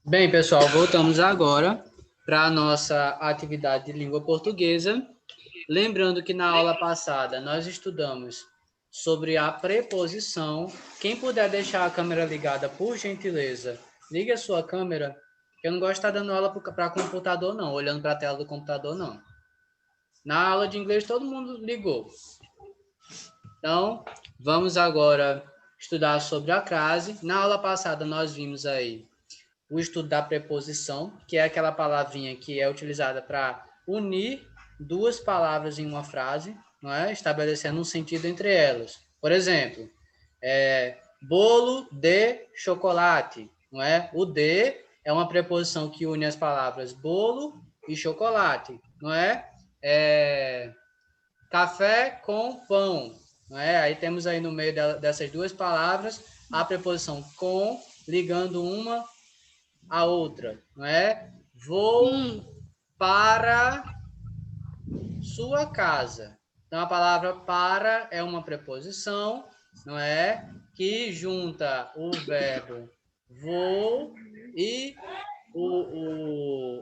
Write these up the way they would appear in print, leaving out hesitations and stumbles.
Bem, pessoal, voltamos agora para a nossa atividade de língua portuguesa. Lembrando que na aula passada nós estudamos sobre a preposição. Quem puder deixar a câmera ligada, por gentileza, ligue a sua câmera. Eu não gosto de estar dando aula para computador, não, olhando para a tela do computador, não. Na aula de inglês, todo mundo ligou. Então, vamos agora estudar sobre a crase. Na aula passada, nós vimos aí o estudo da preposição, que é aquela palavrinha que é utilizada para unir duas palavras em uma frase, não é? Estabelecendo um sentido entre elas. Por exemplo, bolo de chocolate, não é? O de é uma preposição que une as palavras bolo e chocolate, não é? Café com pão, não é? Aí temos aí no meio dessas duas palavras a preposição com, ligando uma a outra, não é? Vou para sua casa. Então, a palavra para é uma preposição, não é? Que junta o verbo vou e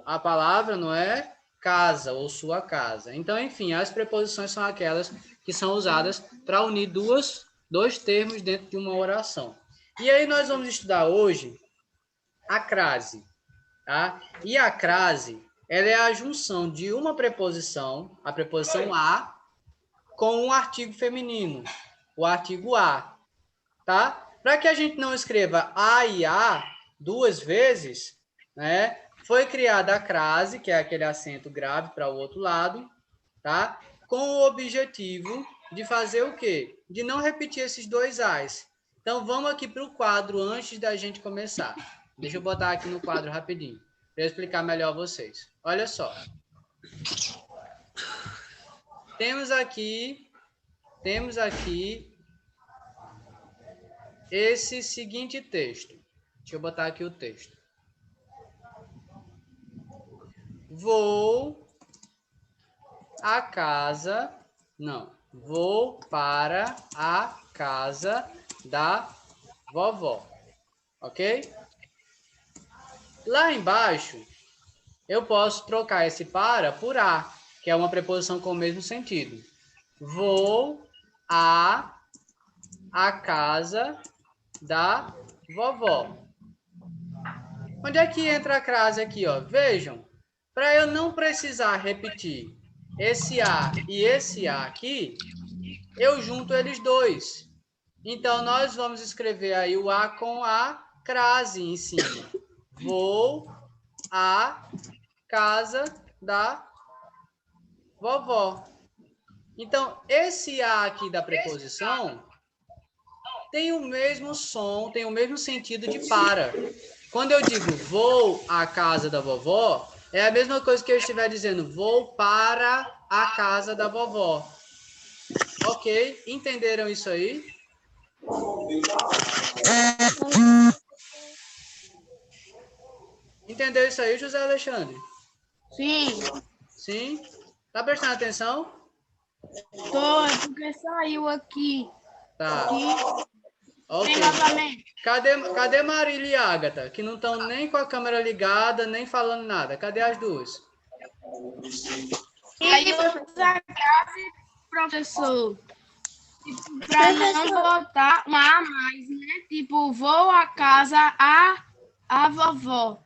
a palavra, não é? Casa ou sua casa. Então, enfim, as preposições são aquelas que são usadas para unir dois termos dentro de uma oração. E aí nós vamos estudar hoje a crase. Tá? E a crase, ela é a junção de uma preposição, a preposição a, com um artigo feminino, o artigo a, tá? Para que a gente não escreva a e a duas vezes, né? Foi criada a crase, que é aquele acento grave para o outro lado, tá? Com o objetivo de fazer o quê? De não repetir esses dois as. Então, vamos aqui para o quadro antes da gente começar. Deixa eu botar aqui no quadro rapidinho, para eu explicar melhor a vocês. Olha só. Temos aqui esse seguinte texto. Deixa eu botar aqui o texto. Vou para a casa da vovó. Ok? Lá embaixo, eu posso trocar esse para por a, que é uma preposição com o mesmo sentido. Vou a casa da vovó. Onde é que entra a crase aqui, ó? Vejam, para eu não precisar repetir esse a e esse a aqui, eu junto eles dois. Então, nós vamos escrever aí o a com a crase em cima. Vou à casa da vovó. Então, esse a aqui da preposição tem o mesmo som, tem o mesmo sentido de para. Quando eu digo vou à casa da vovó, é a mesma coisa que eu estiver dizendo vou para a casa da vovó. Ok? Entenderam isso aí? Entendeu isso aí, José Alexandre? Sim. Sim? Tá prestando atenção? Tô, é porque saiu aqui. Tá. Aqui. Ok. Cadê Marília e Ágata? Que não estão nem com a câmera ligada, nem falando nada. Cadê as duas? Aí usa a crase, professor. Tipo, para não botar um a mais, né? Tipo, vou à casa a vovó.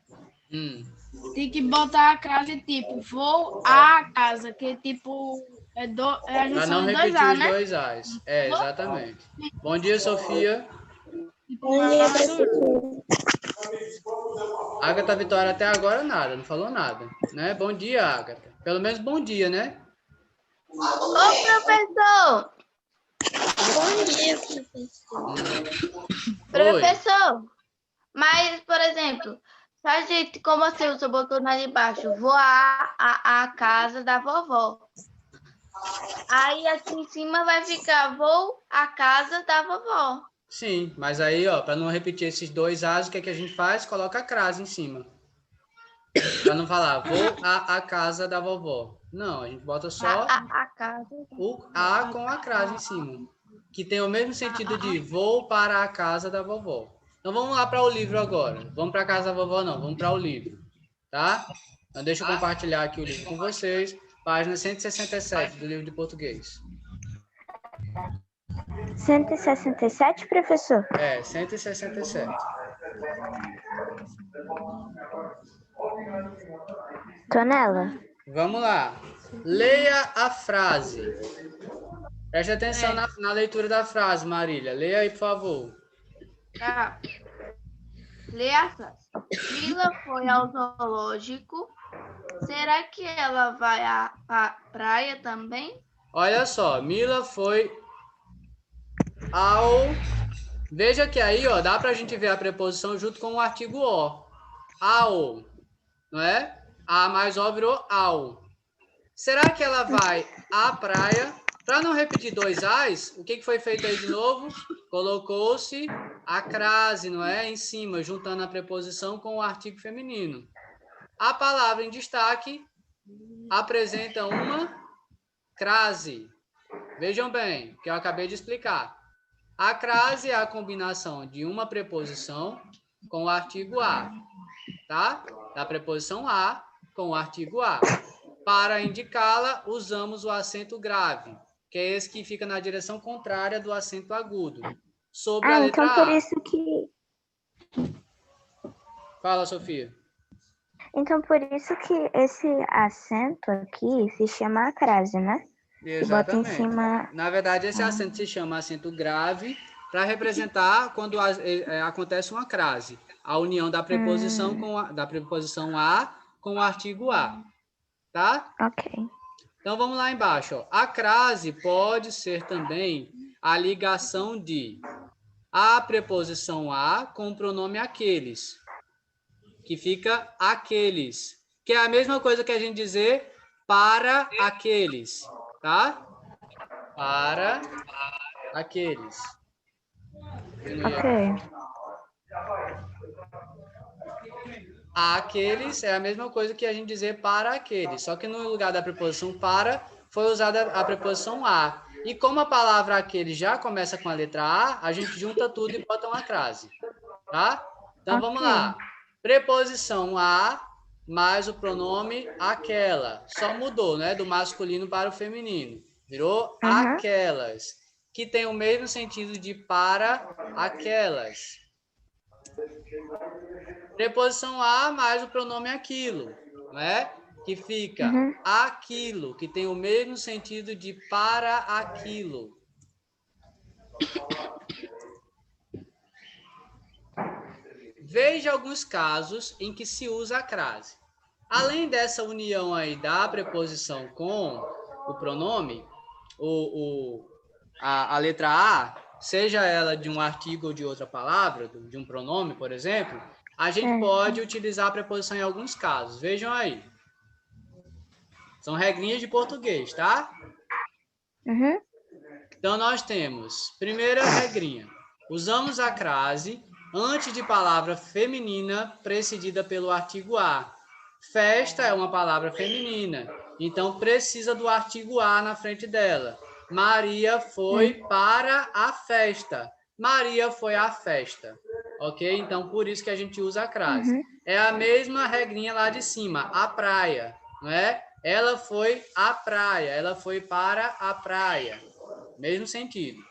Tem que botar a crase tipo, vou à casa, que tipo, é a Para não junção de dois repetir A, os né? dois As. É, exatamente. Bom dia, Sofia. Bom dia, professor. Ágata Vitória até agora nada, não falou nada. Né? Bom dia, Ágata. Pelo menos bom dia, né? Ô, professor! Bom dia, professor. Professor, mas, por exemplo, se a gente, como assim, você botou na de baixo, vou à casa da vovó. Aí aqui em cima vai ficar, vou à casa da vovó. Sim, mas aí, ó, para não repetir esses dois As, o que, é que a gente faz? Coloca a crase em cima. Para não falar, vou à casa da vovó. Não, a gente bota só A casa. o a com a crase em cima. Que tem o mesmo sentido de vou para a casa da vovó. Então, vamos lá para o livro agora. Vamos para casa da vovó, não. Vamos para o livro, tá? Então, deixa eu compartilhar aqui o livro com vocês. Página 167 do livro de português. 167, professor? 167. Tô nela. Vamos lá. Leia a frase. Preste atenção na leitura da frase, Marília. Leia aí, por favor. Tá. Leia a frase. Mila foi ao zoológico. Será que ela vai à praia também? Olha só, Mila foi ao... Veja que aí, ó, dá pra gente ver a preposição junto com o artigo O. Ao, não é? A mais O virou ao. Será que ela vai à praia? Para não repetir dois A's, o que foi feito aí de novo? Colocou-se a crase, não é? Em cima, juntando a preposição com o artigo feminino. A palavra em destaque apresenta uma crase. Vejam bem, o que eu acabei de explicar. A crase é a combinação de uma preposição com o artigo a, tá? Da preposição a com o artigo a. Para indicá-la, usamos o acento grave, que é esse que fica na direção contrária do acento agudo, sobre a letra então por A. isso que... Fala, Sofia. Então por isso que esse acento aqui se chama crase, né? Exatamente. E bota em cima... Na verdade, esse acento se chama acento grave para representar quando acontece uma crase, a união da preposição da preposição a com o artigo a, tá? Ok. Então vamos lá embaixo, ó. A crase pode ser também a ligação de a preposição a com o pronome aqueles, que fica aqueles, que é a mesma coisa que a gente dizer para aqueles, tá? Para aqueles. Ok. Aqueles é a mesma coisa que a gente dizer para aqueles, só que no lugar da preposição para, foi usada a preposição a. E como a palavra aqueles já começa com a letra A, a gente junta tudo e bota uma crase, tá? Então, vamos lá. Preposição a mais o pronome aquela. Só mudou, né? Do masculino para o feminino. Virou aquelas, que tem o mesmo sentido de para aquelas. Preposição a mais o pronome aquilo, né? Que fica aquilo, que tem o mesmo sentido de para aquilo. Veja alguns casos em que se usa a crase. Além dessa união aí da preposição com o pronome, a letra A, seja ela de um artigo ou de outra palavra, de um pronome, por exemplo, a gente pode utilizar a preposição em alguns casos. Vejam aí. São regrinhas de português, tá? Então, nós temos, primeira regrinha, usamos a crase antes de palavra feminina precedida pelo artigo a. Festa é uma palavra feminina, então precisa do artigo a na frente dela. Maria foi para a festa. Maria foi à festa. Ok? Então, por isso que a gente usa a crase. É a mesma regrinha lá de cima, a praia, não é? Ela foi à praia, ela foi para a praia. Mesmo sentido.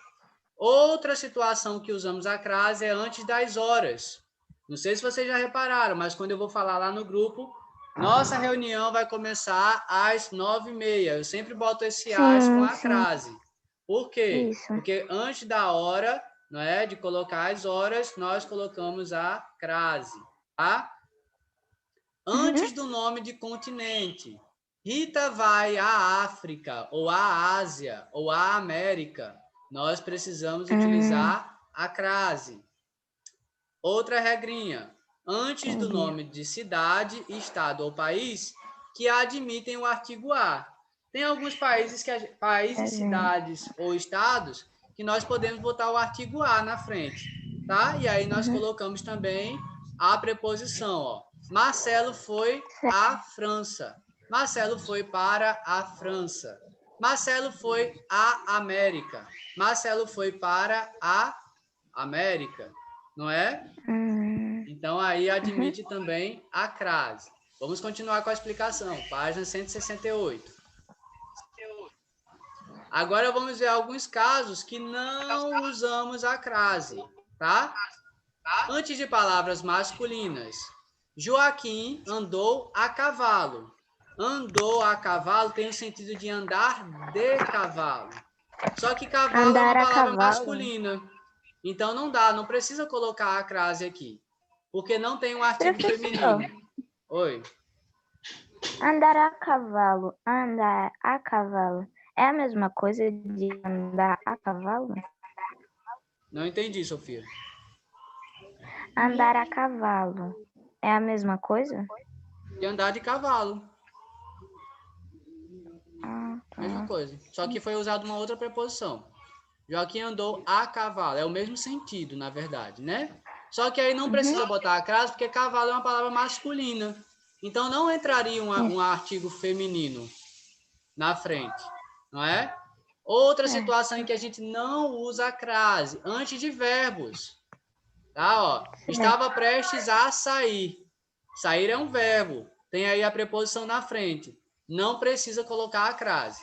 Outra situação que usamos a crase é antes das horas. Não sei se vocês já repararam, mas quando eu vou falar lá no grupo, nossa reunião vai começar às 9h30. Eu sempre boto esse as com a crase. Por quê? Isso. Porque antes da hora, não é, de colocar as horas, nós colocamos a crase, tá? Antes do nome de continente. Rita vai à África, ou à Ásia, ou à América. Nós precisamos utilizar a crase. Outra regrinha. Antes do nome de cidade, estado ou país, que admitem o artigo a. Tem alguns países, cidades ou estados, que nós podemos botar o artigo a na frente, tá? E aí nós colocamos também a preposição, ó. Marcelo foi à França. Marcelo foi para a França. Marcelo foi à América. Marcelo foi para a América. não é? Então, aí admite também a crase. Vamos continuar com a explicação. Página 168. Agora, vamos ver alguns casos que não usamos a crase, tá? Antes de palavras masculinas. Joaquim andou a cavalo. Andou a cavalo tem o sentido de andar de cavalo. Só que cavalo é uma palavra masculina. Então, não dá, não precisa colocar a crase aqui. Porque não tem um artigo feminino. Oi. Andar a cavalo. Andar a cavalo. É a mesma coisa de andar a cavalo? Não entendi, Sofia. Andar a cavalo. É a mesma coisa? De andar de cavalo. Tá. Mesma coisa. Só que foi usada uma outra preposição. Joaquim andou a cavalo. É o mesmo sentido, na verdade, né? Só que aí não precisa botar a crase, porque cavalo é uma palavra masculina. Então, não entraria um artigo feminino na frente, não é? Outra situação em que a gente não usa a crase, antes de verbos. Tá, ó. Estava prestes a sair. Sair é um verbo. Tem aí a preposição na frente. Não precisa colocar a crase,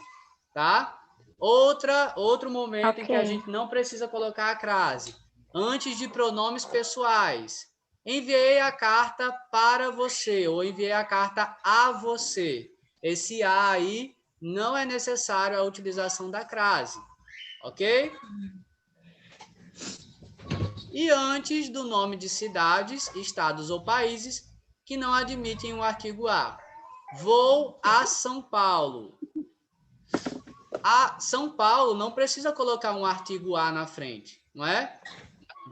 tá? Outro momento em que a gente não precisa colocar a crase. Antes de pronomes pessoais. Enviei a carta para você ou enviei a carta a você. Esse a aí não é necessário a utilização da crase, ok? E antes do nome de cidades, estados ou países que não admitem o artigo a. Vou a São Paulo. A São Paulo não precisa colocar um artigo a na frente, não é?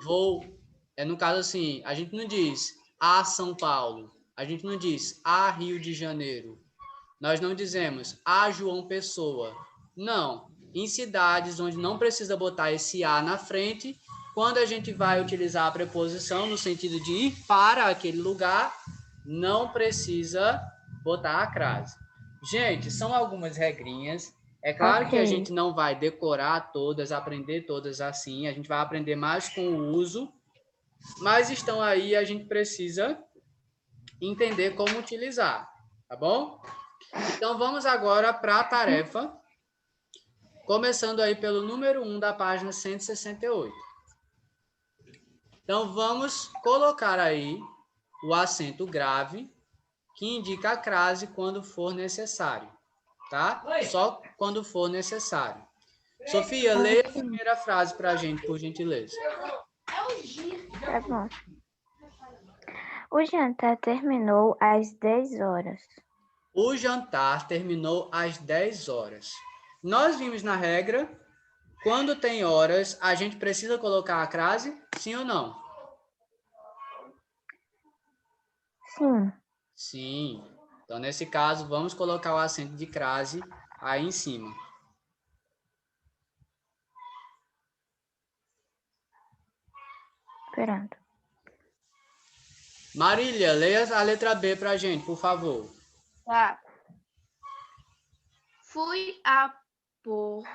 Vou, no caso assim, a gente não diz a São Paulo, a gente não diz a Rio de Janeiro, nós não dizemos a João Pessoa. Não, em cidades onde não precisa botar esse a na frente, quando a gente vai utilizar a preposição no sentido de ir para aquele lugar, não precisa botar a crase. Gente, são algumas regrinhas. É claro que a gente não vai decorar todas, aprender todas assim, a gente vai aprender mais com o uso, mas estão aí, a gente precisa entender como utilizar, tá bom? Então, vamos agora para a tarefa, começando aí pelo número 1 da página 168. Então, vamos colocar aí o acento grave, que indica a crase quando for necessário, tá? Só quando for necessário. Sofia, leia a primeira frase para a gente, por gentileza. Tá bom. O jantar terminou às 10 horas. O jantar terminou às 10 horas. Nós vimos na regra, quando tem horas, a gente precisa colocar a crase, sim ou não? Sim. Sim. Então, nesse caso, vamos colocar o acento de crase aí em cima. Esperando. Marília, leia a letra B para a gente, por favor. Tá. Fui a Porto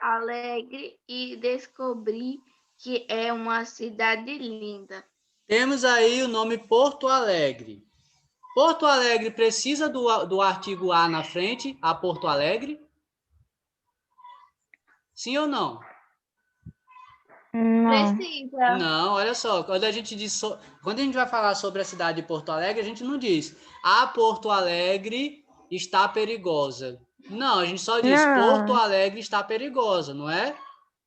Alegre e descobri que é uma cidade linda. Temos aí o nome Porto Alegre. Porto Alegre precisa do artigo a na frente, a Porto Alegre? Sim ou não? Não. Precisa. Não, olha só, quando a gente vai falar sobre a cidade de Porto Alegre, a gente não diz a Porto Alegre está perigosa. Não, a gente só diz Porto Alegre está perigosa, não é?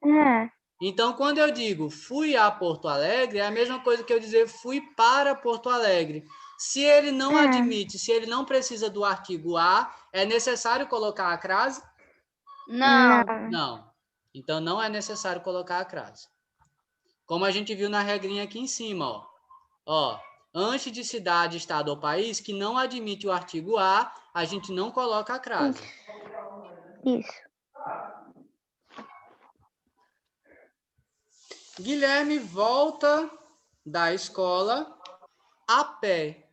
É. Então, quando eu digo fui a Porto Alegre, é a mesma coisa que eu dizer fui para Porto Alegre. Se ele não admite, se ele não precisa do artigo a, é necessário colocar a crase? Não. Não. Então, não é necessário colocar a crase. Como a gente viu na regrinha aqui em cima, ó. Antes de cidade, estado ou país que não admite o artigo a gente não coloca a crase. Isso. Guilherme volta da escola a pé.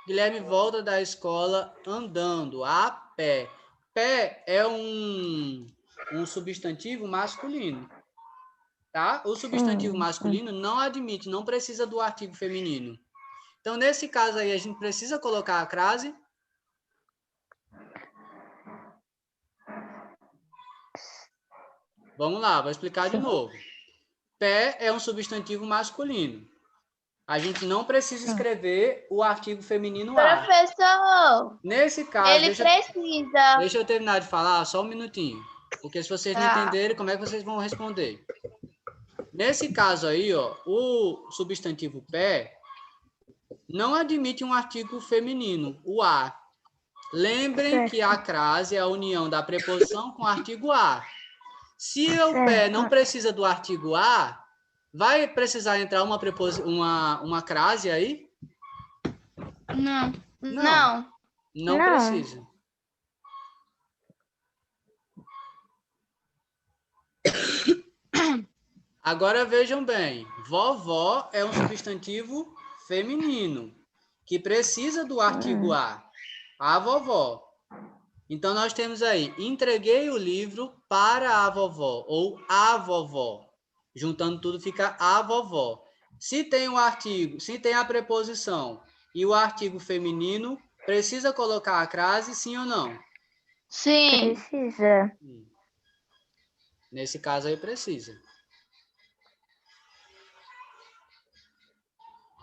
Guilherme volta da escola andando, a pé. Pé é um substantivo masculino. tá? O substantivo masculino não admite, não precisa do artigo feminino. Então, nesse caso aí, a gente precisa colocar a crase. Vamos lá, vou explicar de novo. Pé é um substantivo masculino. A gente não precisa escrever o artigo feminino a. Professor, Nesse caso, ele precisa. deixa eu terminar de falar, só um minutinho. Porque se vocês não entenderem, como é que vocês vão responder? Nesse caso aí, ó, o substantivo pé não admite um artigo feminino, o a. Lembrem que a crase é a união da preposição com o artigo a. Se o pé não precisa do artigo a, vai precisar entrar uma crase aí? Não. Não precisa. Agora vejam bem, vovó é um substantivo feminino que precisa do artigo a vovó. Então nós temos aí, entreguei o livro para a vovó ou a vovó. Juntando tudo fica a vovó. Se tem o artigo, se tem a preposição e o artigo feminino, precisa colocar a crase, sim ou não? Sim. Precisa. Nesse caso aí precisa.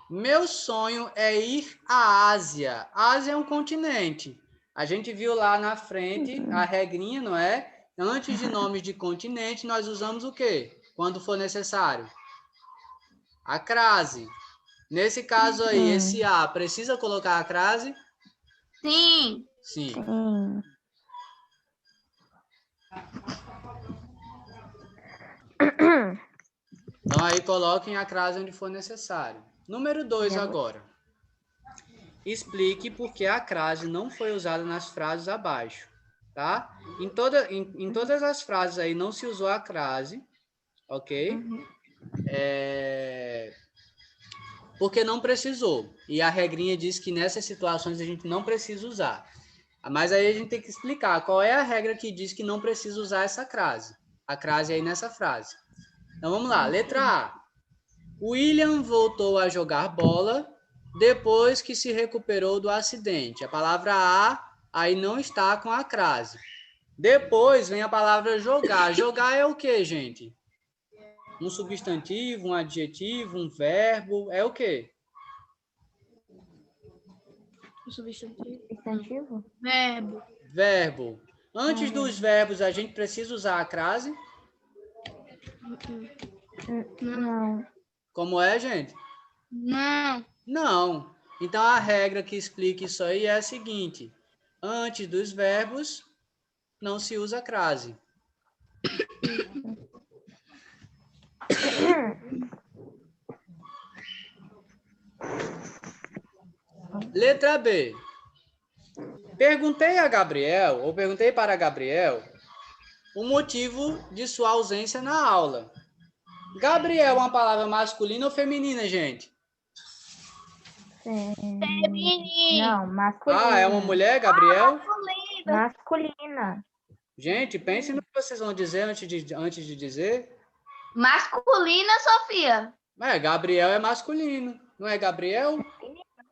Meu sonho é ir à Ásia. A Ásia é um continente. A gente viu lá na frente a regrinha, não é? Antes de nomes de continente, nós usamos o quê? Quando for necessário. A crase. Nesse caso aí, esse A, precisa colocar a crase? Sim. Sim. Então aí coloquem a crase onde for necessário. Número 2 agora. Explique por que a crase não foi usada nas frases abaixo, tá? Em todas as frases aí não se usou a crase, ok? Porque não precisou. E a regrinha diz que nessas situações a gente não precisa usar. Mas aí a gente tem que explicar qual é a regra que diz que não precisa usar essa crase. A crase aí nessa frase. Então vamos lá, letra A. William voltou a jogar bola depois que se recuperou do acidente. A palavra a aí não está com a crase. Depois vem a palavra jogar. Jogar é o que, gente? Um substantivo, um adjetivo, um verbo. É o quê? Substantivo? Verbo. Antes dos verbos, a gente precisa usar a crase? Não. Como é, gente? Não. Não. Então, a regra que explica isso aí é a seguinte. Antes dos verbos, não se usa crase. Letra B. Perguntei para Gabriel o motivo de sua ausência na aula. Gabriel é uma palavra masculina ou feminina, gente? Feminina. Não, masculina. É uma mulher, Gabriel? Masculina. Gente, pensem no que vocês vão dizer antes de dizer. Masculina, Sofia. Gabriel é masculino, não é Gabriel?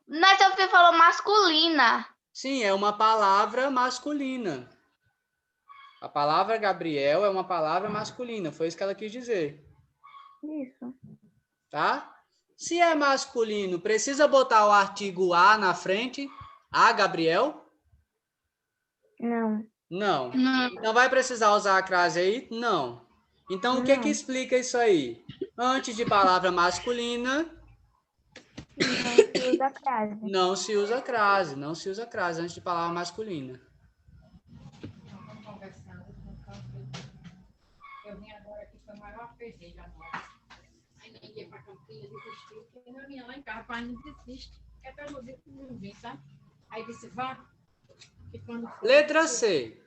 Mas a Sofia falou masculina. Sim, é uma palavra masculina. A palavra Gabriel é uma palavra masculina, foi isso que ela quis dizer. Isso. Tá? Se é masculino, precisa botar o artigo a na frente? A, Gabriel? Não. Não. Então vai precisar usar a crase aí? Não. Então o que que explica isso aí? Antes de palavra masculina, não se usa crase. Não se usa crase antes de palavra masculina. Eu vim agora aqui para o maior perder da nossa. Aí nem ia para Campinas e desistir, porque não vinha lá em casa, pai, não desiste. É para não ver que não vem, tá? Aí disse, vá. Letra C.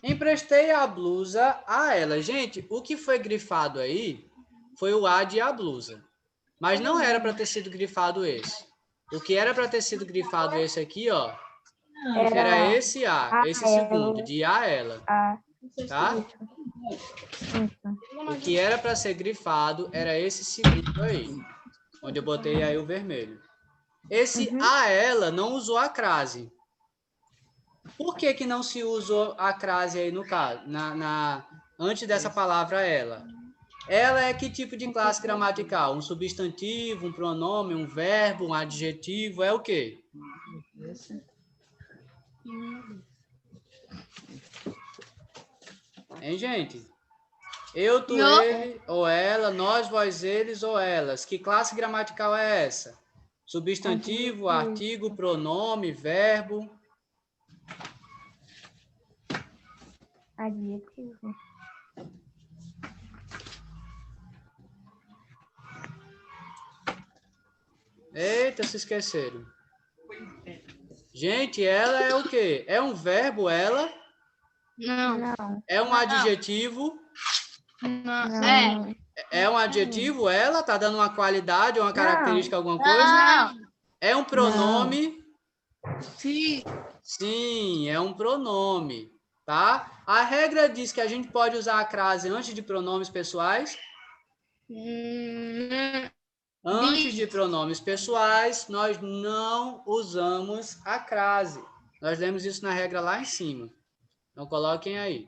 Emprestei a blusa a ela. Gente, o que foi grifado aí foi o A de a blusa. Mas não era para ter sido grifado esse. O que era para ter sido grifado esse aqui, ó, era esse A, esse segundo, de a ela. Tá? O que era para ser grifado era esse segundo aí, onde eu botei aí o vermelho. Esse a ela não usou a crase. Por que que não se usou a crase aí no caso, antes dessa palavra ela? Ela é que tipo de classe gramatical? Um substantivo, um pronome, um verbo, um adjetivo, é o quê? Hein, gente? Eu, tu, ele, ou ela, nós, vós, eles ou elas. Que classe gramatical é essa? Substantivo, artigo, pronome, verbo. Adjetivo. Eita, se esqueceram. Gente, ela é o quê? É um verbo, ela? Não. Não. É um adjetivo? Não. É um adjetivo, ela? Tá dando uma qualidade, uma característica, alguma coisa? Não. É um pronome? Sim. Sim, é um pronome, tá? A regra diz que a gente pode usar a crase antes de pronomes pessoais. Antes de pronomes pessoais, nós não usamos a crase. Nós lemos isso na regra lá em cima. Então, coloquem aí.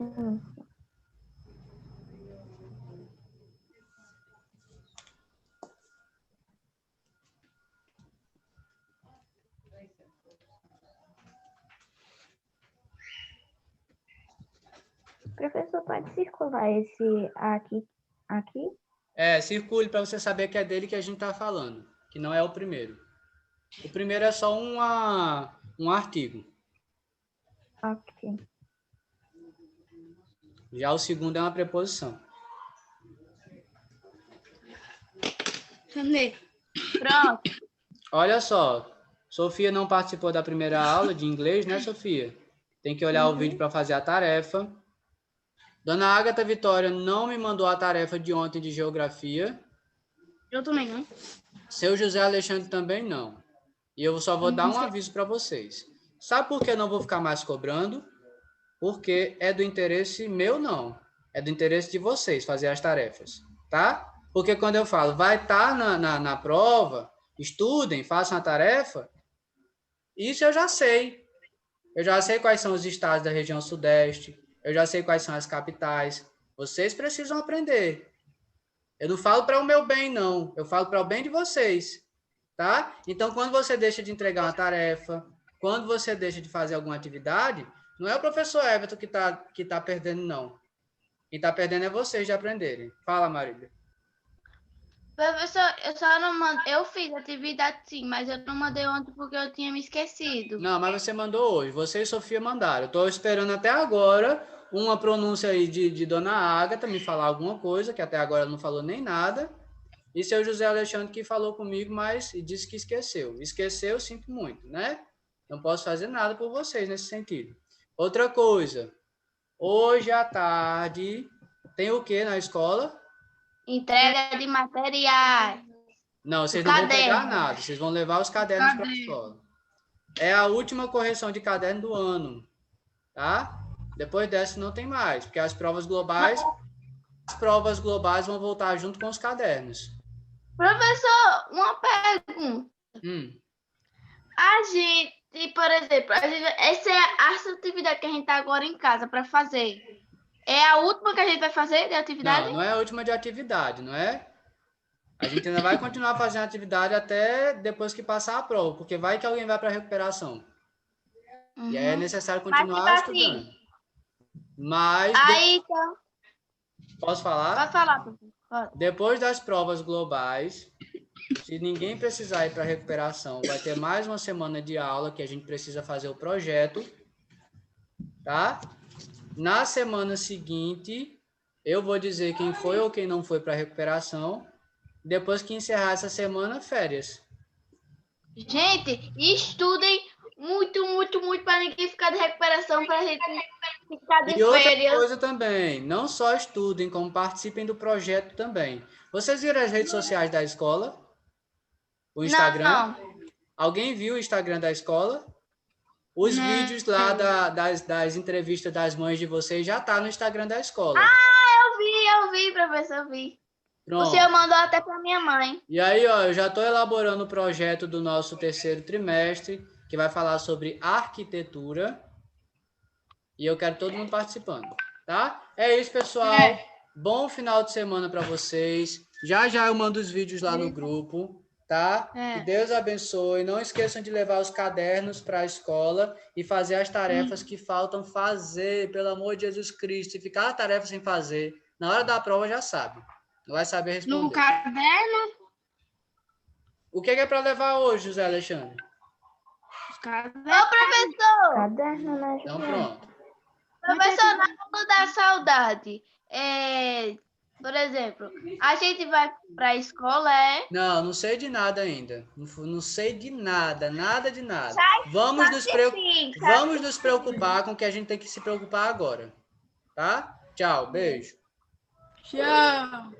Professor, pode circular esse aqui? Circule para você saber que é dele que a gente está falando, que não é o primeiro. O primeiro é só um artigo. Ok. Já o segundo é uma preposição. Cadê? Pronto. Olha só, Sofia não participou da primeira aula de inglês, né, Sofia? Tem que olhar o vídeo para fazer a tarefa. Dona Agatha Vitória não me mandou a tarefa de ontem de geografia. Eu também não. Seu José Alexandre também não. E eu só vou dar um aviso para vocês. Sabe por que eu não vou ficar mais cobrando? Porque é do interesse meu, não. É do interesse de vocês fazer as tarefas, tá? Porque quando eu falo, vai estar na prova, estudem, façam a tarefa, isso eu já sei. Eu já sei quais são os estados da região sudeste, eu já sei quais são as capitais. Vocês precisam aprender. Eu não falo para o meu bem, não. Eu falo para o bem de vocês, tá? Então, quando você deixa de entregar uma tarefa, quando você deixa de fazer alguma atividade, não é o professor Everton que tá perdendo, não. Quem está perdendo é vocês de aprenderem. Fala, Marília. Professor, eu só não mandei. Eu fiz atividade sim, mas eu não mandei ontem porque eu tinha me esquecido. Não, mas você mandou hoje. Você e Sofia mandaram. Eu estou esperando até agora uma pronúncia aí de Dona Agatha me falar alguma coisa, que até agora não falou nem nada. E seu José Alexandre que falou comigo, mas disse que esqueceu. Esqueceu, sinto muito, né? Não posso fazer nada por vocês nesse sentido. Outra coisa. Hoje à tarde tem o que na escola? Entrega de materiais. Não, vocês não vão pegar nada. Vocês vão levar os cadernos para a escola. É a última correção de caderno do ano, tá? Depois dessa não tem mais, porque as provas globais vão voltar junto com os cadernos. Professor, uma pergunta. A gente, por exemplo, essa é a atividade que a gente está agora em casa para fazer. É a última que a gente vai fazer de atividade? Não, não é a última de atividade, não é? A gente ainda vai continuar fazendo atividade até depois que passar a prova, porque vai que alguém vai para recuperação. E aí é necessário continuar estudando. Mas... Aí, então... Posso falar? Pode falar, professor. Depois das provas globais, se ninguém precisar ir para recuperação, vai ter mais uma semana de aula que a gente precisa fazer o projeto, tá? Na semana seguinte, eu vou dizer quem foi ou quem não foi para recuperação. Depois que encerrar essa semana, férias. Gente, estudem muito, muito, muito para ninguém ficar de recuperação, para a gente ficar de E outra férias. coisa também, não só estudem, como participem do projeto também. Vocês viram as redes sociais da escola? O Instagram? Não. Alguém viu o Instagram da escola? Os vídeos lá das entrevistas das mães de vocês já tá no Instagram da escola. Ah, vi, professor, eu vi. O Pronto. senhor mandou até para minha mãe. E aí, ó, eu já estou elaborando o projeto do nosso terceiro trimestre, que vai falar sobre arquitetura. E eu quero todo mundo participando, tá? É isso, pessoal. Bom final de semana para vocês. Já já eu mando os vídeos lá no grupo, tá? Que Deus abençoe. Não esqueçam de levar os cadernos para a escola e fazer as tarefas que faltam fazer, pelo amor de Jesus Cristo. Se ficar a tarefa sem fazer, na hora da prova já sabe. Não vai saber responder. No caderno? O que é para levar hoje, José Alexandre? Os cadernos. Ô, professor! Caderno, né, Então, João? pronto. Professor, na aula da saudade, por exemplo, a gente vai para a escola, Não, não sei de nada ainda. Não sei de nada, nada de nada. Vamos nos preocupar com o que a gente tem que se preocupar agora. Tá? Tchau, beijo. Tchau.